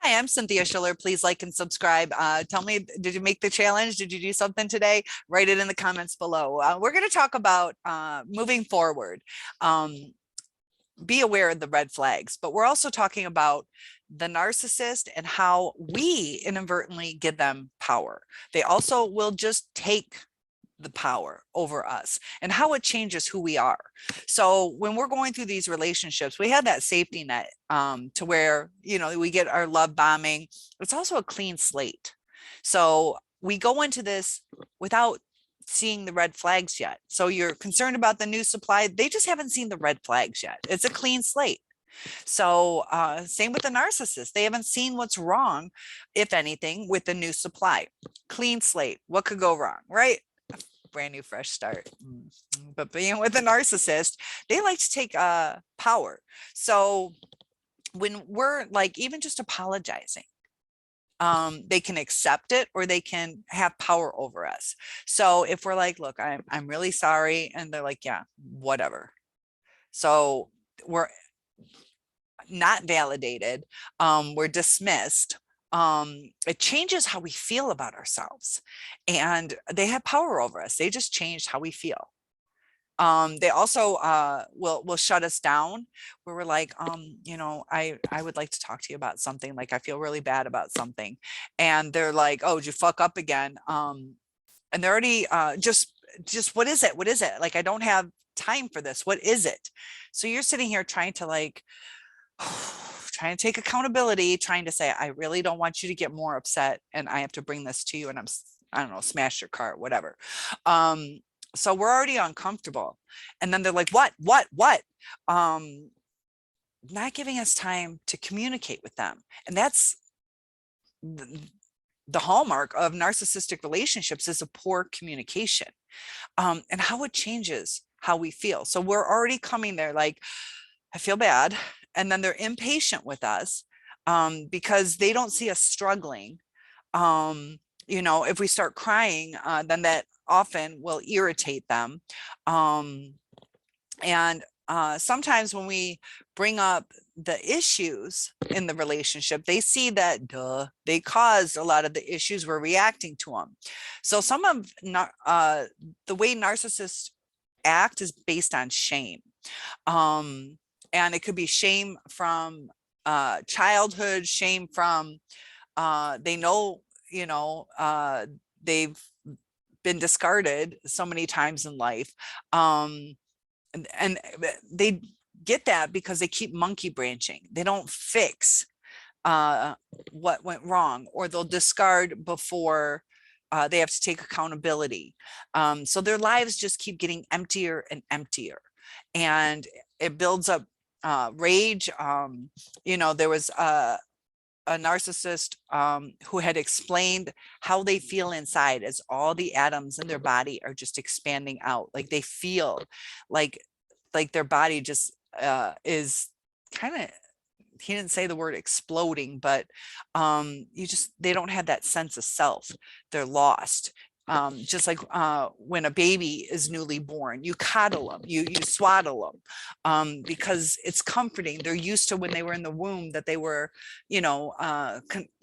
Hi, I'm Cynthia Schiller. Please like and subscribe. Tell me, did you make the challenge? Did you do something today? Write it in the comments below. We're going to talk about moving forward. Be aware of the red flags, but we're also talking about the narcissist and how we inadvertently give them power. They also will just take the power over us and how it changes who we are. So when we're going through these relationships, we have that safety net to where, we get our love bombing. It's also a clean slate. So we go into this without seeing the red flags yet. So you're concerned about the new supply. They just haven't seen the red flags yet. It's a clean slate. So same with the narcissist. They haven't seen what's wrong, if anything, with the new supply. Clean slate. What could go wrong, right? Brand new fresh start. But being with a narcissist, they like to take power. So when we're like even just apologizing, they can accept it or they can have power over us. So if we're like, look, I'm really sorry, and they're like, yeah, whatever. So we're not validated, we're dismissed. It changes how we feel about ourselves, and they have power over us. They just changed how we feel. They also will shut us down, where we're like, I would like to talk to you about something. Like, I feel really bad about something, and they're like, oh, did you fuck up again? And they're already just what is it? What is it? Like, I don't have time for this. What is it? So you're sitting here trying to like trying to take accountability, trying to say, I really don't want you to get more upset, and I have to bring this to you, and I don't know, smash your car, whatever. So we're already uncomfortable, and then they're like, what? Not giving us time to communicate with them. And that's the hallmark of narcissistic relationships, is a poor communication, and how it changes how we feel. So we're already coming there like, I feel bad. And then they're impatient with us because they don't see us struggling. If we start crying, then that often will irritate them. And sometimes when we bring up the issues in the relationship, they see that they caused a lot of the issues, we're reacting to them. So some of the way narcissists act is based on shame. And it could be shame from childhood, shame from they know, they've been discarded so many times in life. And they get that because they keep monkey branching. They don't fix what went wrong, or they'll discard before they have to take accountability. So their lives just keep getting emptier and emptier, and it builds up rage. There was a narcissist who had explained how they feel inside as all the atoms in their body are just expanding out. Like, they feel like their body just is kind of, he didn't say the word exploding, but they don't have that sense of self. They're lost. Just like when a baby is newly born, you coddle them, you swaddle them, because it's comforting. They're used to when they were in the womb that they were,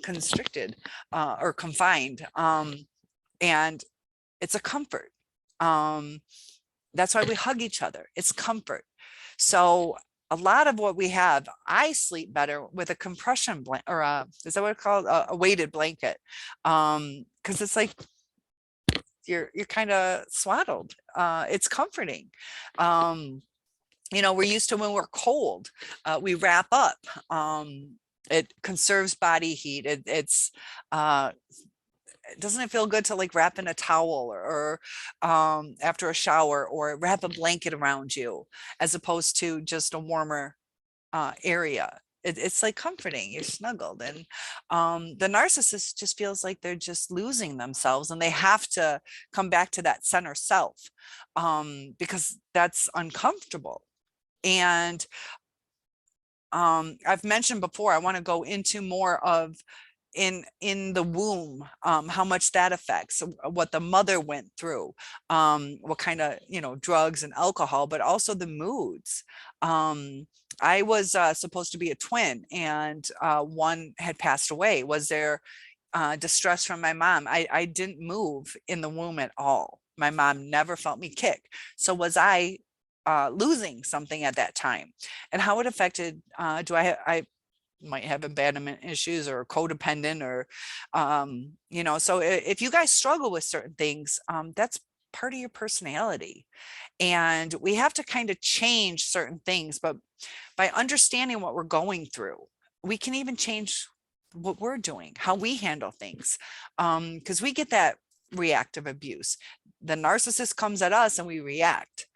constricted or confined, and it's a comfort. That's why we hug each other. It's comfort. So a lot of what we have, I sleep better with a compression blanket, or is that what it's called? A weighted blanket, because it's like, you're kind of swaddled. It's comforting. We're used to when we're cold, we wrap up. It conserves body heat. Doesn't it feel good to like wrap in a towel, or after a shower, or wrap a blanket around you, as opposed to just a warmer area? It's like comforting. You're snuggled. And the narcissist just feels like they're just losing themselves, and they have to come back to that center self, because that's uncomfortable. And I've mentioned before, I want to go into more of in the womb, how much that affects what the mother went through, what kind of, drugs and alcohol, but also the moods. I was supposed to be a twin, and one had passed away. Was there distress from my mom? I didn't move in the womb at all. My mom never felt me kick. So was I losing something at that time? And how it affected, I might have abandonment issues or codependent, or so if you guys struggle with certain things, that's part of your personality, and we have to kind of change certain things. But by understanding what we're going through, we can even change what we're doing, how we handle things, because we get that reactive abuse. The narcissist comes at us and we react.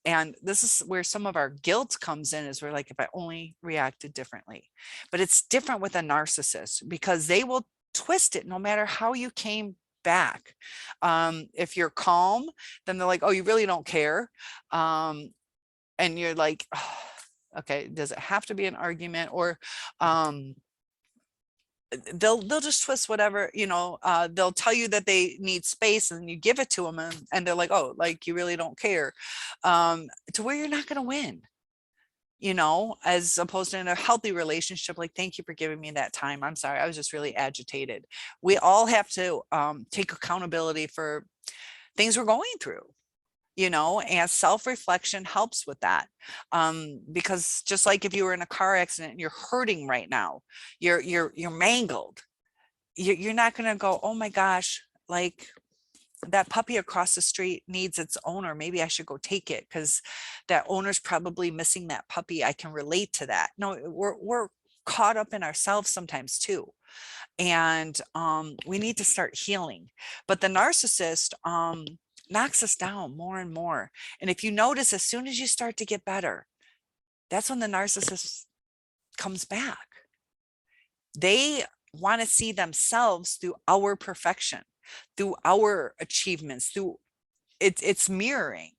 And this is where some of our guilt comes in, is we're like, if I only reacted differently. But it's different with a narcissist, because they will twist it no matter how you came back. If you're calm, then they're like, oh, you really don't care. And you're like, oh, okay, does it have to be an argument? Or they'll just twist whatever, they'll tell you that they need space, and you give it to them, and they're like, oh, like, you really don't care, to where you're not going to win, as opposed to in a healthy relationship, like, thank you for giving me that time. I'm sorry, I was just really agitated. We all have to take accountability for things we're going through, and self-reflection helps with that. Because just like if you were in a car accident and you're hurting right now, you're mangled, you're not going to go, oh my gosh, like, that puppy across the street needs its owner, maybe I should go take it because that owner's probably missing that puppy, I can relate to that. No, we're caught up in ourselves sometimes too, and we need to start healing. But the narcissist knocks us down more and more. And if you notice, as soon as you start to get better, that's when the narcissist comes back. They want to see themselves through our perfection, through our achievements, through it's mirroring.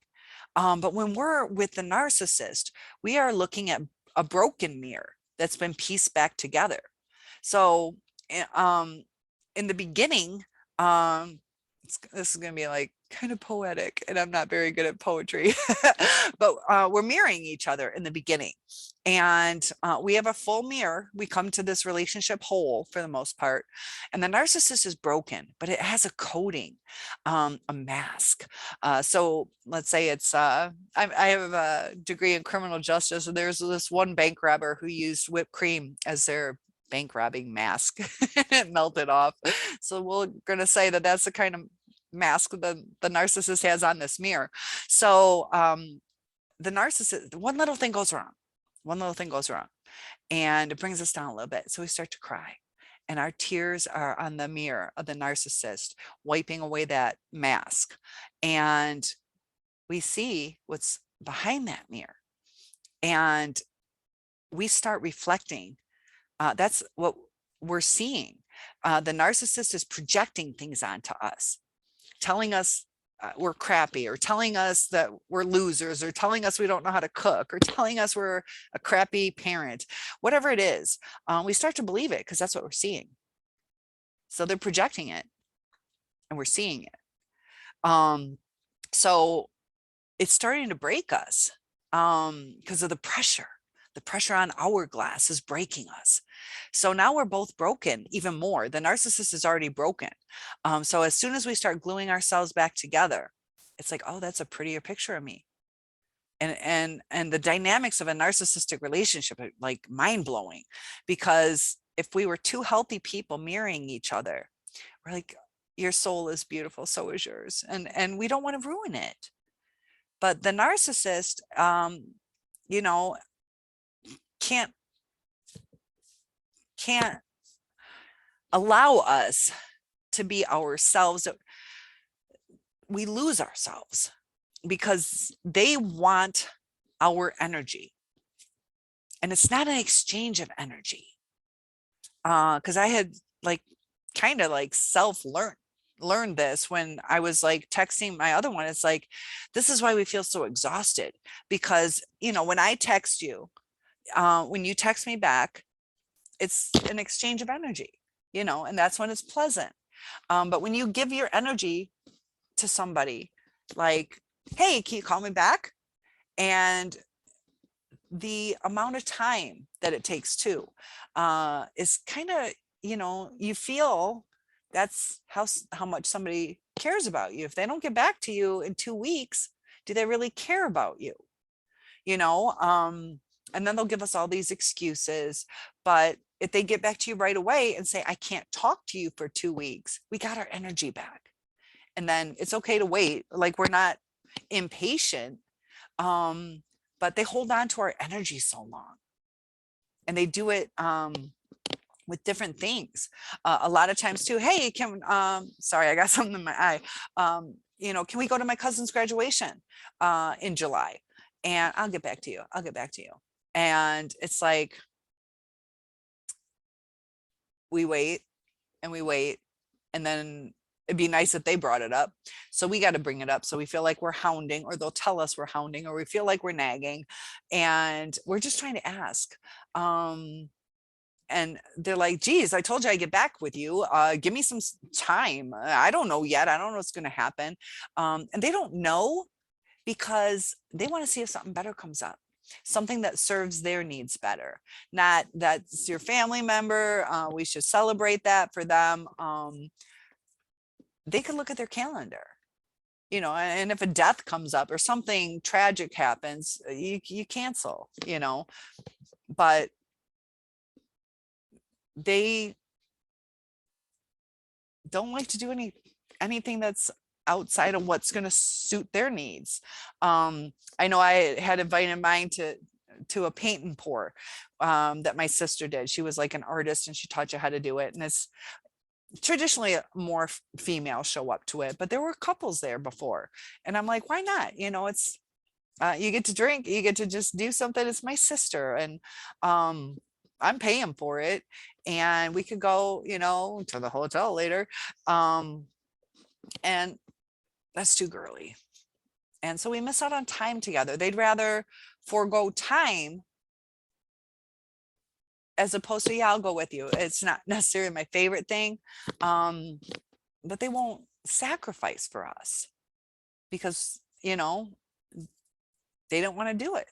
But when we're with the narcissist, we are looking at a broken mirror that's been pieced back together. So in the beginning, this is going to be like kind of poetic, and I'm not very good at poetry, but we're mirroring each other in the beginning, and we have a full mirror. We come to this relationship whole for the most part, and the narcissist is broken, but it has a coating, a mask. So let's say it's I have a degree in criminal justice, and there's this one bank robber who used whipped cream as their bank robbing mask. It melted off. So we're going to say that that's the kind of mask the narcissist has on this mirror. So the narcissist, one little thing goes wrong, and it brings us down a little bit. So we start to cry, and our tears are on the mirror of the narcissist, wiping away that mask. And we see what's behind that mirror, and we start reflecting. That's what we're seeing. The narcissist is projecting things onto us, telling us we're crappy, or telling us that we're losers, or telling us we don't know how to cook, or telling us we're a crappy parent, whatever it is. We start to believe it because that's what we're seeing. So they're projecting it, and we're seeing it. So it's starting to break us because of the pressure. The pressure on our glass is breaking us. So now we're both broken even more. The narcissist is already broken. So as soon as we start gluing ourselves back together, it's like, oh, that's a prettier picture of me. And the dynamics of a narcissistic relationship are like mind blowing, because if we were two healthy people mirroring each other, we're like, your soul is beautiful, so is yours. And we don't want to ruin it. But the narcissist, can't allow us to be ourselves. We lose ourselves because they want our energy, and it's not an exchange of energy. Because I had kind of learned this when I was like texting my other one. It's like, this is why we feel so exhausted, because when I text you, when you text me back, it's an exchange of energy, you know, and that's when it's pleasant. But when you give your energy to somebody, like, hey, can you call me back? And the amount of time that it takes too is kind of, you know, you feel that's how much somebody cares about you. If they don't get back to you in 2 weeks, do they really care about you? You know, and then they'll give us all these excuses. But if they get back to you right away and say, I can't talk to you for 2 weeks, we got our energy back. And then it's okay to wait. Like, we're not impatient. But they hold on to our energy so long, and they do it with different things. A lot of times too, hey, sorry, I got something in my eye. You know, can we go to my cousin's graduation in July? And I'll get back to you. I'll get back to you. And it's like, we wait and we wait, and then it'd be nice if they brought it up. So we got to bring it up. So we feel like we're hounding, or they'll tell us we're hounding, or we feel like we're nagging, and we're just trying to ask. And they're like, geez, I told you I'd get back with you. Give me some time. I don't know yet. I don't know what's going to happen. And they don't know because they want to see if something better comes up, something that serves their needs better. Not that's your family member. We should celebrate that for them. They could look at their calendar, you know, and if a death comes up or something tragic happens, you cancel, you know. But they don't like to do anything that's outside of what's going to suit their needs. I know I had invited mine to a paint and pour that my sister did. She was like an artist and she taught you how to do it. And it's traditionally more females show up to it, but there were couples there before. And I'm like, why not? You know, it's you get to drink, you get to just do something. It's my sister, and I'm paying for it, and we could go, you know, to the hotel later. And that's too girly. And so we miss out on time together. They'd rather forego time as opposed to, yeah, I'll go with you. It's not necessarily my favorite thing, but they won't sacrifice for us because, you know, they don't want to do it.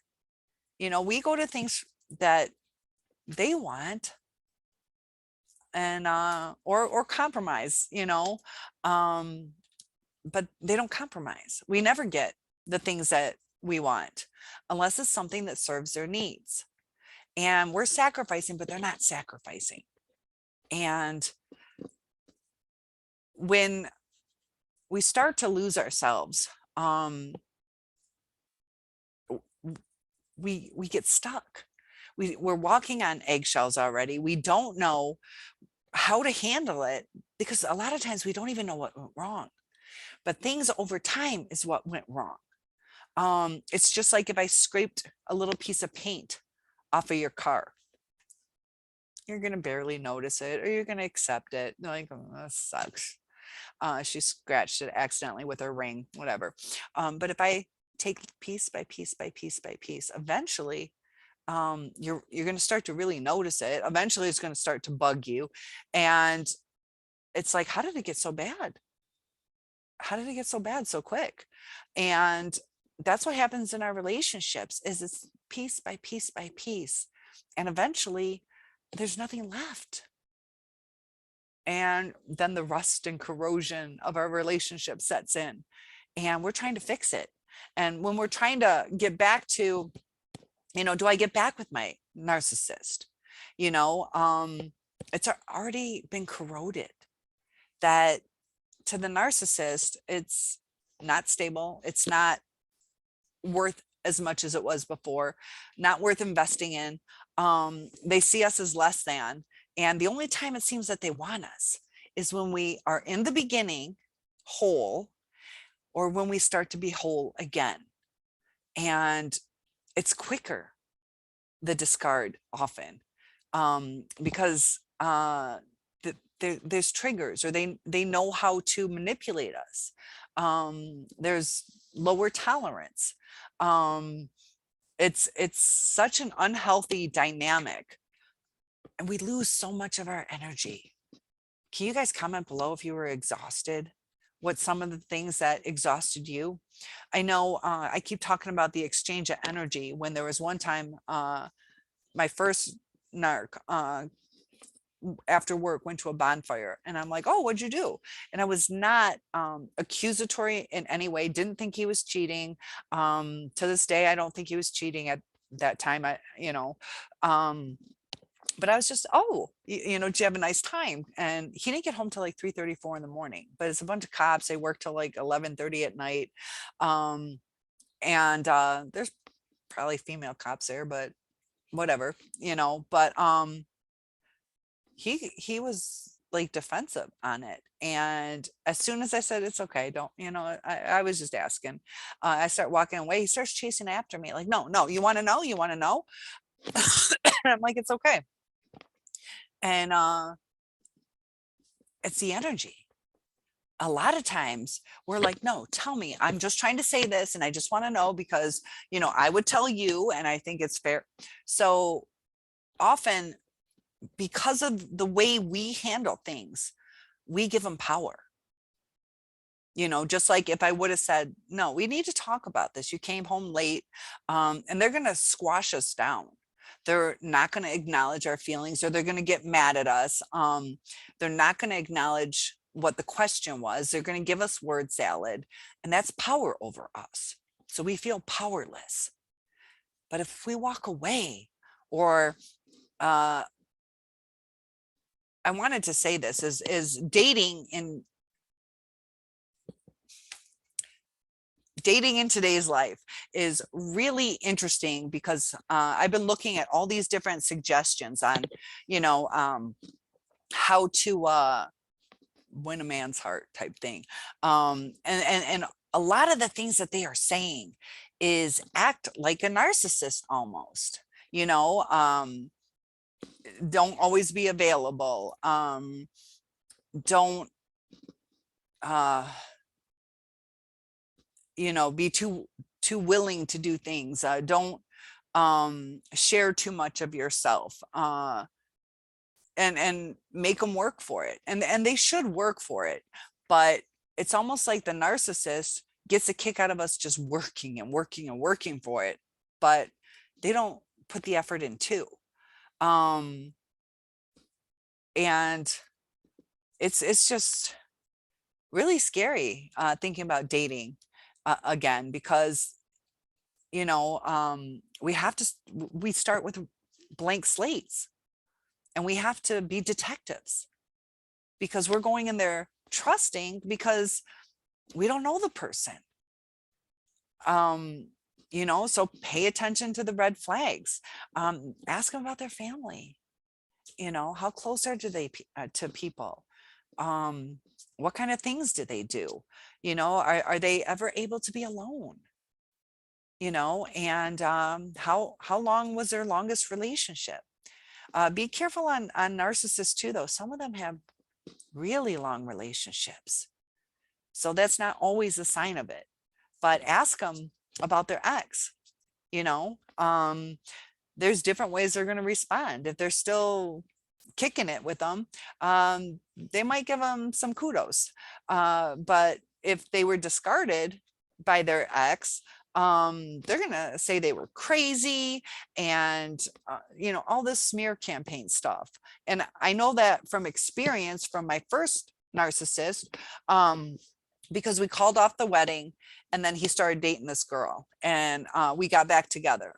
You know, we go to things that they want, and or compromise, you know, but they don't compromise. We never get the things that we want unless it's something that serves their needs. And we're sacrificing, but they're not sacrificing. And when we start to lose ourselves, we get stuck. We're walking on eggshells already. We don't know how to handle it because a lot of times we don't even know what went wrong. But things over time is what went wrong. It's just like if I scraped a little piece of paint off of your car, you're going to barely notice it, or you're going to accept it. Like, oh, that sucks. She scratched it accidentally with her ring, whatever. But if I take piece by piece by piece by piece, eventually you're going to start to really notice it. Eventually it's going to start to bug you. And it's like, how did it get so bad? How did it get so bad so quick? And that's what happens in our relationships, is it's piece by piece by piece. And eventually there's nothing left. And then the rust and corrosion of our relationship sets in, and we're trying to fix it. And when we're trying to get back to, you know, do I get back with my narcissist? You know, it's already been corroded. That to the narcissist, it's not stable. It's not worth as much as it was before, not worth investing in. They see us as less than. And the only time it seems that they want us is when we are in the beginning whole, or when we start to be whole again. And it's quicker, the discard often, because there's triggers, or they know how to manipulate us. There's lower tolerance. It's such an unhealthy dynamic and we lose so much of our energy. Can you guys comment below if you were exhausted? What some of the things that exhausted you? I know I keep talking about the exchange of energy. When there was one time, my first narc, after work went to a bonfire, and I'm like, oh, what'd you do? And I was not accusatory in any way, didn't think he was cheating. To this day, I don't think he was cheating at that time. But I was just, oh, did you have a nice time? And he didn't get home till like 3:34 in the morning, but it's a bunch of cops. They work till like 11:30 at night. And there's probably female cops there, but whatever, but he was like defensive on it. And as soon as I said, it's okay, don't, I was just asking, I start walking away. He starts chasing after me like, no, you want to know, and I'm like, it's okay. And it's the energy. A lot of times we're like, no, tell me, I'm just trying to say this, and I just want to know because, I would tell you, and I think it's fair. So often, because of the way we handle things, we give them power. Just like if I would have said, no, we need to talk about this. You came home late, and they're going to squash us down. They're not going to acknowledge our feelings, or they're going to get mad at us. They're not going to acknowledge what the question was. They're going to give us word salad, and that's power over us. So we feel powerless. But if we walk away, or I wanted to say this is dating in today's life is really interesting, because I've been looking at all these different suggestions on, how to win a man's heart type thing. And a lot of the things that they are saying is act like a narcissist almost, don't always be available. Don't be too willing to do things. Don't share too much of yourself, and make them work for it. And they should work for it, but it's almost like the narcissist gets a kick out of us just working and working and working for it, but they don't put the effort in too. And it's just really scary thinking about dating again, because we start with blank slates, and we have to be detectives, because we're going in there trusting, because we don't know the person. So pay attention to the red flags. Ask them about their family. How close are they to people? What kind of things do they do? Are they ever able to be alone? And how long was their longest relationship? Be careful on narcissists too, though. Some of them have really long relationships, so that's not always a sign of it. But ask them about their ex. There's different ways they're going to respond. If they're still kicking it with them, they might give them some kudos. But if they were discarded by their ex, they're gonna say they were crazy, and all this smear campaign stuff. And I know that from experience from my first narcissist, because we called off the wedding, and then he started dating this girl, and we got back together,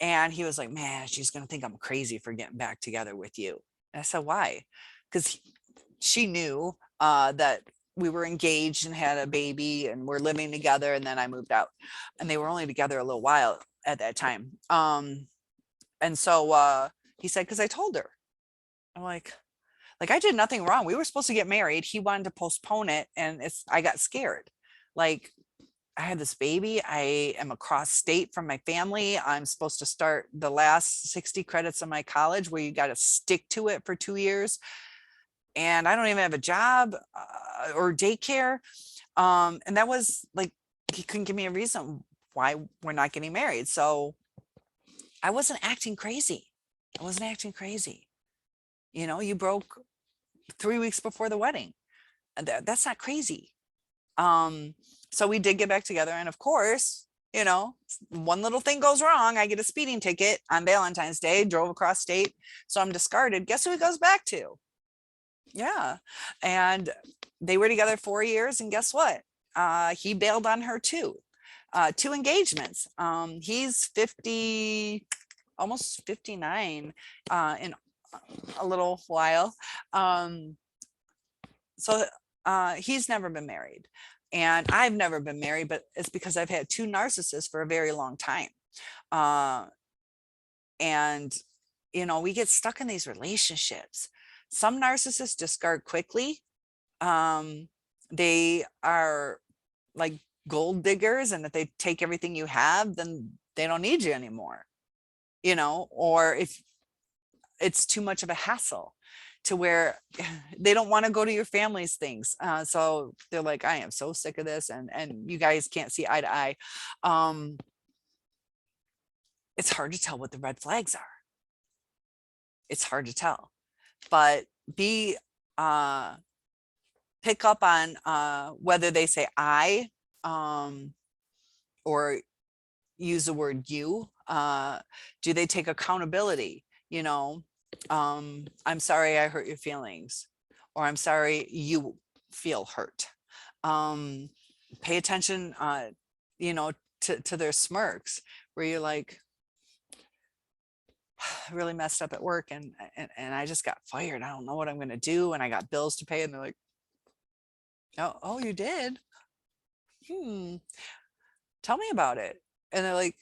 and he was like, man, she's gonna think I'm crazy for getting back together with you. And I said, why? Because she knew that we were engaged and had a baby and we're living together, and then I moved out, and they were only together a little while at that time. And so he said, because I told her. I'm like I did nothing wrong. We were supposed to get married. He wanted to postpone it, and I got scared. Like, I had this baby. I am across state from my family. I'm supposed to start the last 60 credits of my college, where you got to stick to it for 2 years. And I don't even have a job or daycare. And that was like, he couldn't give me a reason why we're not getting married. So I wasn't acting crazy. You know, you broke 3 weeks before the wedding. And that's not crazy. So we did get back together. And of course, you know, one little thing goes wrong. I get a speeding ticket on Valentine's Day, drove across state. So I'm discarded. Guess who he goes back to? Yeah. And they were together 4 years. And guess what? He bailed on her too. 2 engagements. He's 50, almost 59 in a little while. So he's never been married. And I've never been married, but it's because I've had 2 narcissists for a very long time. And, you know, we get stuck in these relationships. Some narcissists discard quickly. They are like gold diggers, and if they take everything you have, then they don't need you anymore, you know, or if it's too much of a hassle to where they don't want to go to your family's things. So they're like, I am so sick of this. And you guys can't see eye to eye. It's hard to tell what the red flags are. It's hard to tell, but pick up on whether they say I, or use the word you. Do they take accountability? You know, I'm sorry I hurt your feelings, or I'm sorry you feel hurt. Pay attention, you know, to their smirks, where you're like, really messed up at work, and I just got fired. I don't know what I'm going to do, and I got bills to pay. And they're like, oh, you did? Tell me about it. And they're like,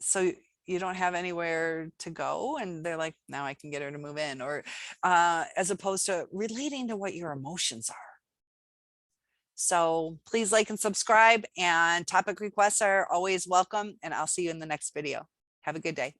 so you don't have anywhere to go? And they're like, now I can get her to move in. Or as opposed to relating to what your emotions are. So please like and subscribe, and topic requests are always welcome. And I'll see you in the next video. Have a good day.